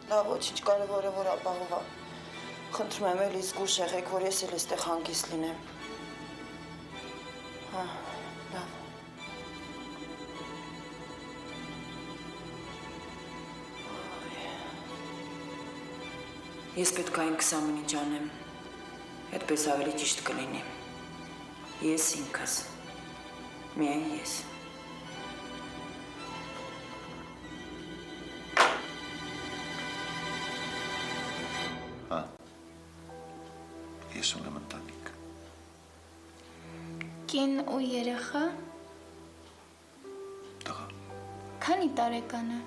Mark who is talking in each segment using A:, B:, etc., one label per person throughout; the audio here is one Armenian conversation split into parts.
A: Լավ, ոչինչ, կարևորը որ ապահովա։ Խնդրում եմ էլի զգուշ եղեք, որ ես էլ էստեղ հանգիստ լինեմ։ Հա, լավ։ Ես պետք է այն 20 մինչ անեմ, այդպես ավելի ճիշտ կլինի։ Ես ինքս, միայն ես։
B: Հա, ես ունեմ ընտանիք։
C: Կին ու երեխա։
B: Տղա։
C: Քանի տարեկան է։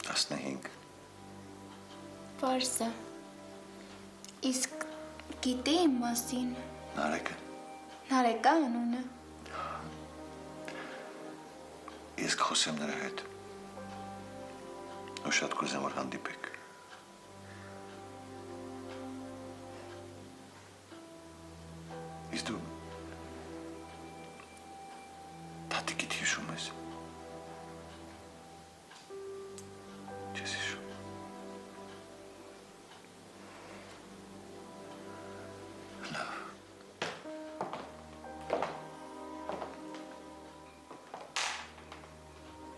B: 15։
C: Պարզ է։ Իսկ գիտի իմ մասին։
B: Նարեկը։
C: Նարեկա անունը։
B: Ես կխոսեմ նրա հետ։ Ու շատ կուզեմ որ հանդիպեք։ Իսկ դու տատիկիդ հիշում ես։ Չես հիշում։ Լավ։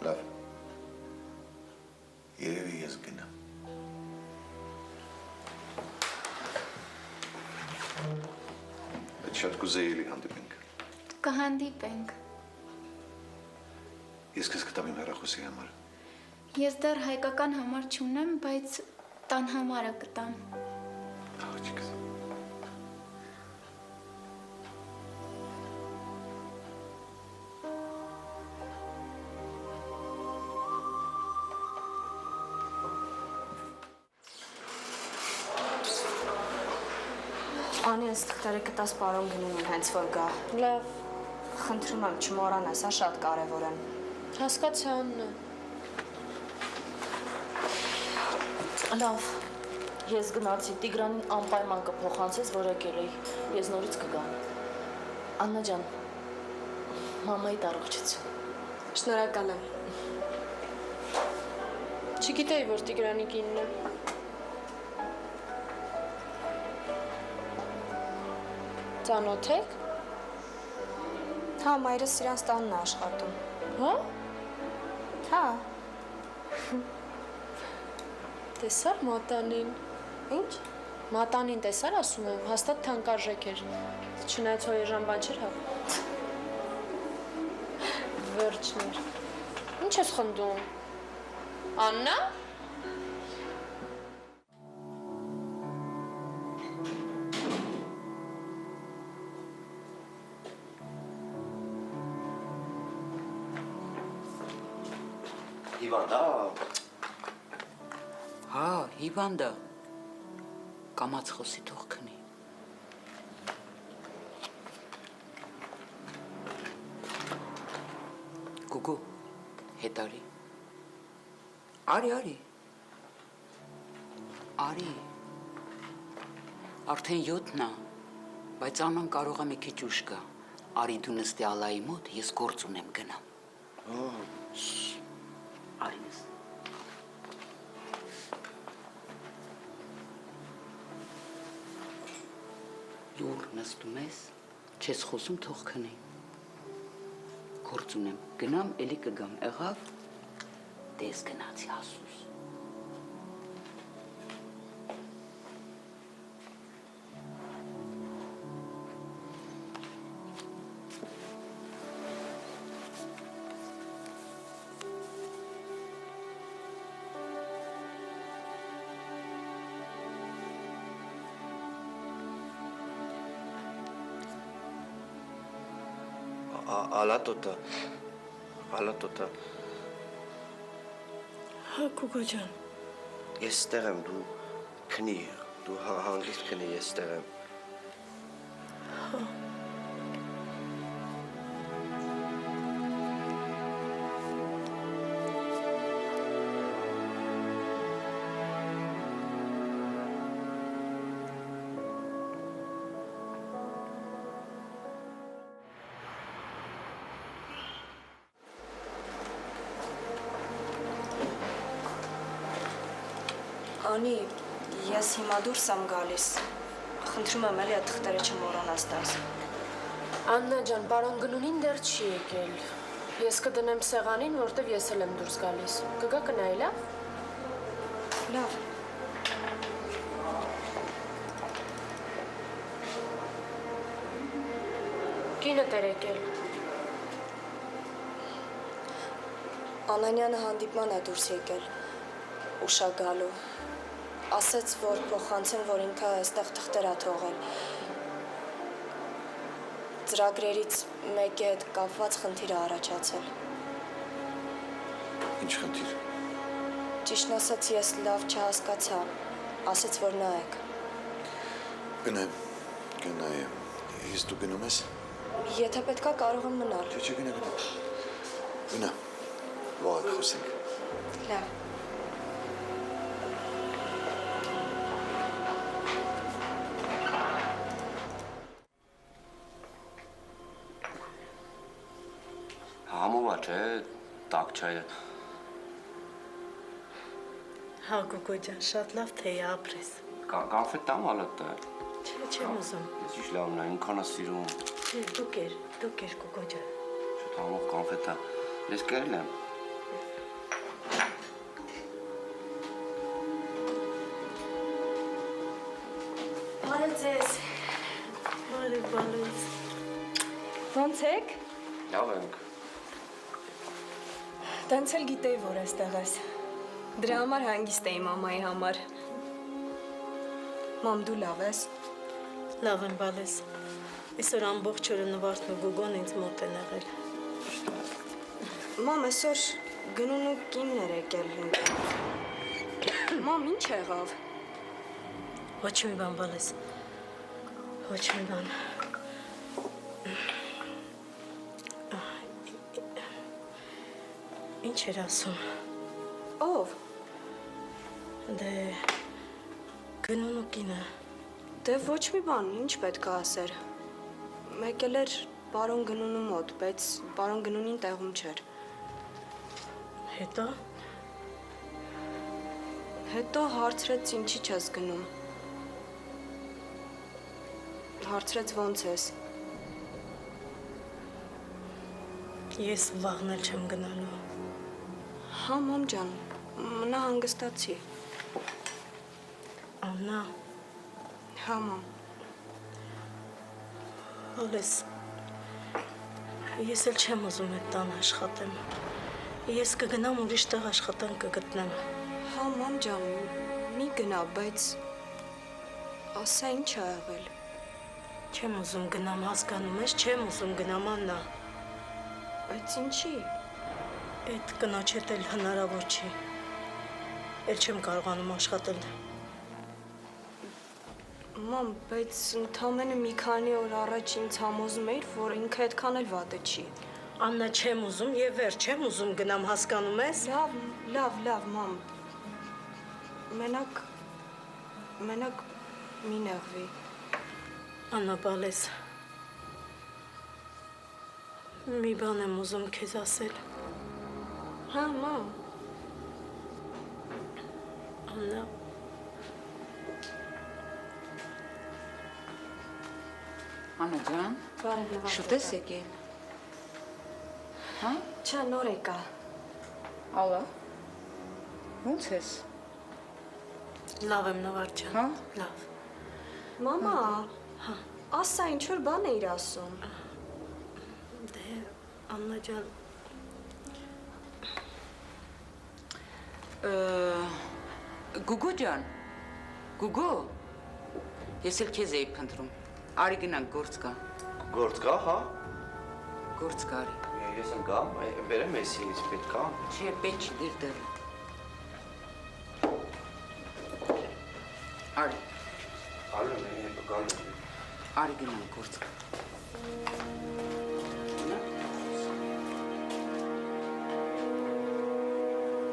B: Լավ։ Երևի ես գնամ։ Շատ կուզեի էլի հանդիպենք։
C: Կհանդիպենք։
B: Ես քեզ կտամ իմ հեռախոսի համար։
C: Ես դեռ հայկական համար չունեմ, բայց տան համարը կտամ։
B: Աղջիկս։
D: Անի ինստկտորը կտաս պարոն գնում եմ հենց որ գա։
E: Լավ,
D: Խնդրում եմ չմոռանաս, հա, շատ կարևոր են։
E: հասկացա Աննա։
F: Լավ, ես գնացի Տիգրանին անպայման կփոխանցես, որ եկել էի, ես նորից կգամ։ Աննա ջան, մամայի առողջություն։
E: Շնորհակալ եմ։ Չգիտեի, որ Տիգրանի կինն է։ Ծանոթ եք։
D: Հա, մայրս իրանց տանն է աշխատում։
E: Հա։
D: Հա։
E: Տեսար մատանին։
D: Ինչ։
E: Մատանին տեսար, ասում եմ, հաստատ թանկարժեք էր։ Չնայած հոյեժան բան չէր, հա։ Վերջներ։ Ինչ ես խնդում։ Աննա։
G: Հիվանդա։
H: Հա, հիվանդա։ Կամաց խոսի թող քնի։ Գուգու, հետ արի։ Արի։ Արի։ Արդեն 7-ն է, բայց Աննան կարող է մի քիչ ուշ գա։ Արի դու նստի Ալայի մոտ, ես գործ ունեմ գնամ։ Արի նստի։ Լուր նստում ես, չես խոսում, թող քնի։ Գործ ունեմ, գնամ, էլի կգամ, եղավ, դես գնացի հասուս։
G: Ալատոտը։
A: Հա, Գուգո ջան։
G: Ես ստեղ եմ, դու քնի, դու հանգիստ քնի, ես ստեղ եմ։
D: Անի, ես հիմա դուրս եմ գալիս։ Խնդրում եմ էլի այդ թղթերը չմոռանաս տաս։
E: Աննա ջան, պարոն Գնունին դեռ չի եկել։ Ես կդնեմ սեղանին, որտեվ ես էլ եմ դուրս գալիս։ Կգա կնայի, լավ։
D: Լավ։
E: Կինը դեր եկել։
D: Անանյանը հանդիպման է դուրս եկել, ուշա գալու, ասեց, որ փոխանցեմ, որ ինքը այստեղ թղթեր ա թողել, ծրագրերից մեկի հետ կապված խնդիր ա առաջացել,
B: Ինչ խնդիր։
D: ճիշտն ասած ես լավ չհասկացա, ասեց, որ նայեք,
B: Գնայեմ, ես դու գնում ես։
D: եթե պետքա կարող եմ մնալ,
B: Չէ, գնա, վաղը կխոսենք։
D: լավ,
G: Համովա չէ, տակ չայը։
I: Հա գոգո ջան, շատ լավ թե ապրես։
G: Կանֆետ տամ ալատը։
I: Չեմ ուզում։
G: Ես ինչ լավն է, ինքան է սիրում։
I: Չէ, դուք էր գոգո ջան։
G: Շատ համով կանֆետ է։ Ես կերել եմ։
D: բարև ձեզ,
I: Բարև։
D: ոնց եք,
G: Լավ ենք։
D: տենց էլ գիտեի, որ այստեղ ես, դրա համար հանգիստ էի մամայի համար, մամ դու լավ ես,
I: Լավ եմ բալես։ Այսօր ամբողջ օրը Նվարդն ու Գոգոն ինձ մոտ են եղել։
D: մամ այսօր գնուն ու կինն էր եկել ինքը, մամ ինչ եղավ,
I: Ոչ մի բան բալես։ Ոչ մի բան։ Ինչ էր ասում։
D: ով,
I: Դե գնուն ու կինը։
D: դե ոչ մի բան, ինչ պետք է ասեր, մեկել էր պարոն գնունու մոտ, բայց պարոն գնունին տեղում չէր, հետո հարցրեց ինչի չես գնում, հարցրեց ոնց ես,
I: Ես վաղն էլ չեմ գնալու։
D: հա մամ ջան, մնա հանգստացի,
I: Աննա,
D: հա մամ,
I: Ալես, ես էլ չեմ ուզում այդ տան աշխատեմ։ Ես կգնամ ուրիշ տեղ աշխատանք կգտնեմ։
D: հա մամ ջան, մի գնա, բայց ասա ինչ ա եղել,
I: Չեմ ուզում գնամ, հասկանում ես, չեմ ուզում գնամ, Աննա։
D: բայց ինչի,
I: Այդ կնոջ հետ էլ հնարավոր չի։ Էլ չեմ կարողանում աշխատել։
D: մամ, բայց ընդամենը մի քանի օր առաջ ինձ համոզում էիր, որ ինքը այդքան էլ վատը չի,
I: Աննա, չեմ ուզում եւ վերջ, չեմ ուզում գնամ, հասկանում ես։
D: լավ, մամ, մենակ մի նեղվի,
I: Աննա, բալես։ Մի բան եմ ուզում քեզ ասել։
D: հա մամ,
I: Աննա,
H: Աննա ջան,
D: բարև նվարդ
H: շուտ ես եկել։ Հա?
D: Չէ, նոր եկա,
H: Ալա։ Ոնց ես։
I: լավ եմ Նվարդ ջան։
H: Հա?
I: Լավ։
D: մամա, ասա ինչ որ բան էիր ասում,
I: Դե, Աննա ջան,
H: Գուգո ջան, Գուգո, ես էլ քեզ էի փնտրում։ Արի գնանք գործ կա։
G: Գործ կա, հա։
H: Գործ կա արի։
G: Ես եմ գամ, բերեմ էսից պետք է։
H: Չէ, պետք չի դեր։ Արի,
G: Ալում եմ, գալու։
H: արի գնանք գործ կա։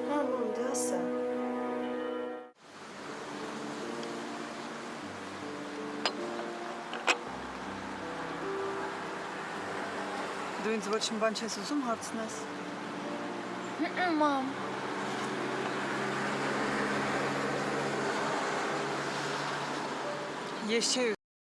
D: հա մամ, դե ասա,
J: Դու ինձ ոչ մի բան չես ուզում հարցնես։
C: Մամ,
J: Ես չէի